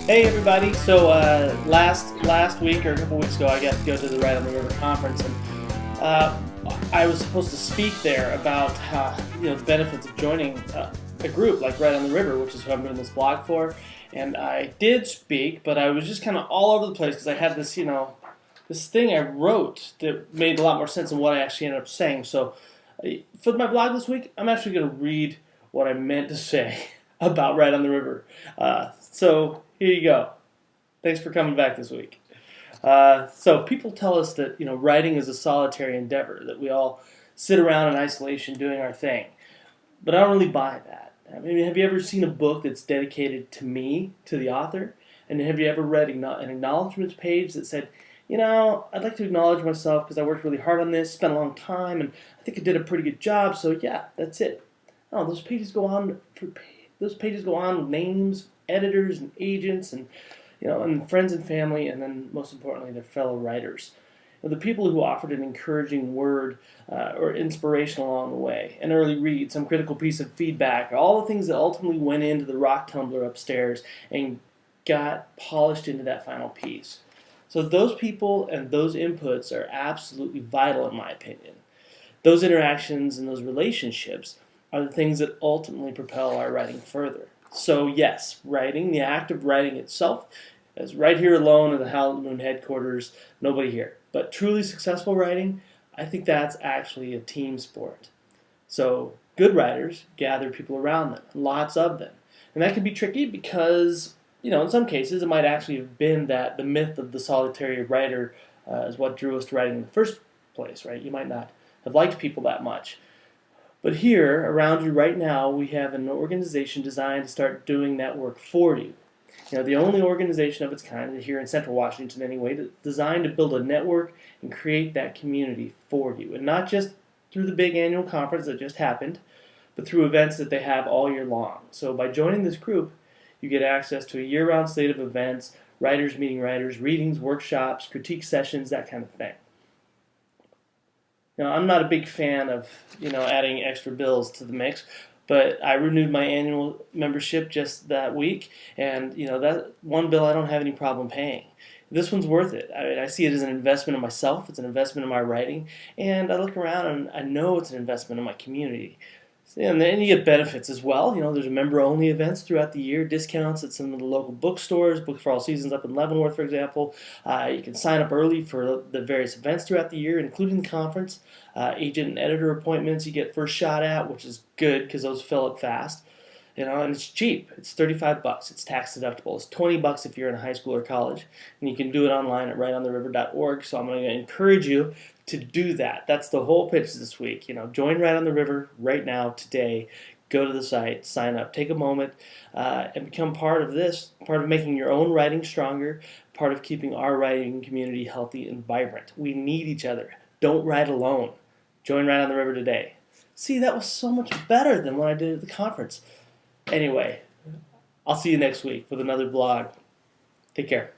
Hey everybody! So last week or a couple weeks ago, I got to go to the Right on the River conference, and uh, I was supposed to speak there about how the benefits of joining a group like Right on the River, which is who I'm doing this blog for. And I did speak, but I was just kind of all over the place because I had this thing I wrote that made a lot more sense than what I actually ended up saying. So for my blog this week, I'm actually going to read what I meant to say about Right on the River. So here you go. Thanks for coming back this week. So people tell us that writing is a solitary endeavor, that we all sit around in isolation doing our thing. But I don't really buy that. I mean, have you ever seen a book that's dedicated to me, to the author? And have you ever read an acknowledgments page that said, I'd like to acknowledge myself because I worked really hard on this, spent a long time, and I think I did a pretty good job. So yeah, that's it. Oh, those pages go on. Those pages go on with names, editors, and agents, and friends and family, and then most importantly, their fellow writers. The people who offered an encouraging word or inspiration along the way, an early read, some critical piece of feedback, all the things that ultimately went into the rock tumbler upstairs and got polished into that final piece. So those people and those inputs are absolutely vital in my opinion. Those interactions and those relationships are the things that ultimately propel our writing further. So yes, writing, the act of writing itself, is right here alone at the Howell headquarters, nobody here. But truly successful writing, I think that's actually a team sport. So good writers gather people around them, lots of them. And that can be tricky because, in some cases it might actually have been that the myth of the solitary writer is what drew us to writing in the first place, right? You might not have liked people that much. But here, around you right now, we have an organization designed to start doing that work for you. The only organization of its kind here in Central Washington anyway, designed to build a network and create that community for you. And not just through the big annual conference that just happened, but through events that they have all year long. So by joining this group, you get access to a year-round slate of events, writers meeting writers, readings, workshops, critique sessions, that kind of thing. Now, I'm not a big fan of, adding extra bills to the mix, but I renewed my annual membership just that week, and, that one bill I don't have any problem paying. This one's worth it. I see it as an investment in myself, it's an investment in my writing, and I look around and I know it's an investment in my community. And then you get benefits as well. There's member-only events throughout the year, discounts at some of the local bookstores, Books for All Seasons up in Leavenworth, for example. You can sign up early for the various events throughout the year, including the conference. Agent and editor appointments you get first shot at, which is good because those fill up fast. And it's cheap. It's $35. It's tax deductible. It's $20 if you're in high school or college, and you can do it online at rightontheriver.org. So I'm going to encourage you to do that. That's the whole pitch this week. Join Right on the River right now, today. Go to the site, sign up, take a moment, and become part of this, part of making your own writing stronger, part of keeping our writing community healthy and vibrant. We need each other. Don't write alone. Join Right on the River today. See, that was so much better than what I did at the conference. Anyway, I'll see you next week with another blog. Take care.